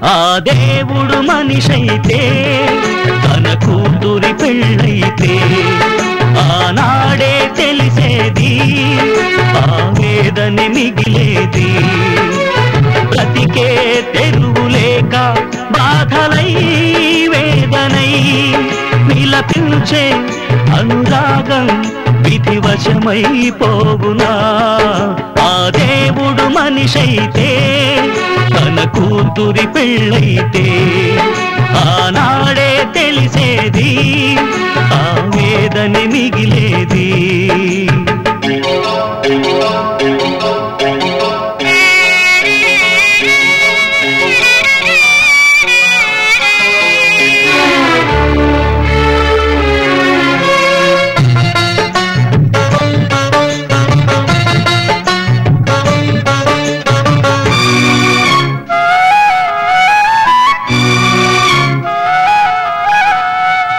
ఆ దేవుడు మనిషైతే తన కూతురి పెళ్ళైతే ఆనాడే తెలిసేది ఆవేదన మిగిలేది బ్రతికే తెరువులేక బాధలై వేదనై విలపించే అనురాగం విధివశమైపోవునా ఆ దేవుడు మనిషైతే తన కూతురి పెళ్ళైతే ఆనాడే తెలిసేది ఆవేదన మిగిలేది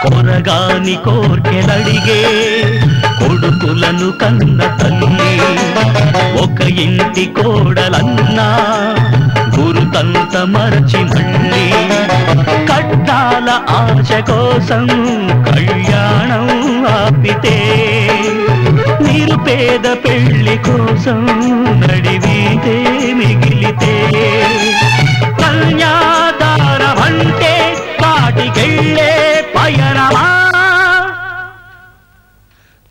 కొరగాని కోర్కెలడిగే కొడుకులను కన్న తల్లి ఒక ఇంటి కోడలన్నా గురుతంత మరచి మళ్ళీ కట్టాల ఆశ కోసం కళ్యాణం ఆపితే నిరుపేద పెళ్లి కోసం నడివీతే మిగిలితే కన్యాదారమంటే కాటికెళ్ళే పయనమా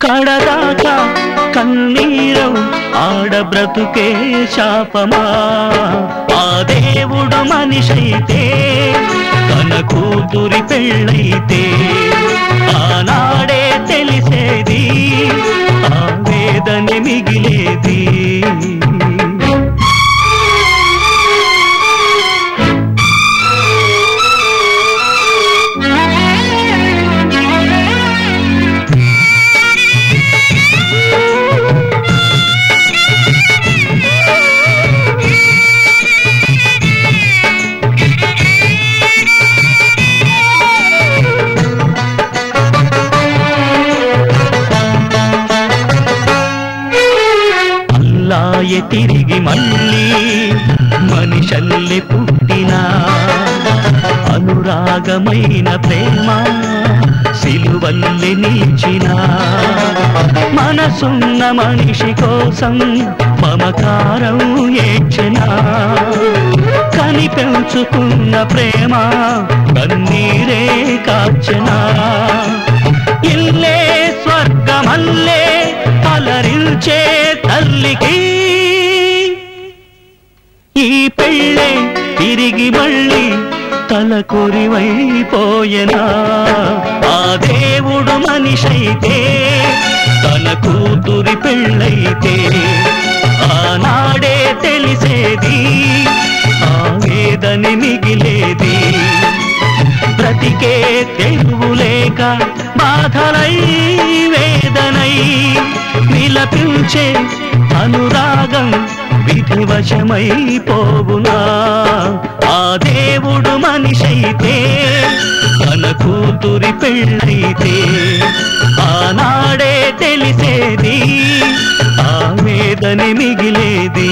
కడదాకా కన్నీరం ఆడబ్రతుకే శాపమా ఆ దేవుడు మనిషైతే తన కూతురి పెళ్ళైతే ఆనాడే తెలిసేది ఆవేదన మిగిలేది తిరిగి మళ్ళీ మనిషల్లే పుట్టినా అనురాగమైన ప్రేమ సిలువల్లే నిలిచిన మనసున్న మనిషి కోసం మమకారం ఏడ్చెనా కని పెంచుకున్న ప్రేమ కన్నీరే కార్చెనా ఇల్లే స్వర్గమల్లే అలరించే తల్లికి ఈ పెళ్ళే తిరిగి మళ్ళీ తలకొరివైపోయెనా ఆ దేవుడు మనిషైతే తన కూతురి పెళ్ళైతే ఆనాడే తెలిసేది ఆవేదన మిగిలేది బ్రతికే తెరువులేక బాధలై వేదనై విలపించే అనురాగం విధివశమైపోవునా ఆ దేవుడు మనిషైతే తన కూతురి పెళ్ళైతే ఆనాడే తెలిసేది ఆవేదన మిగిలేది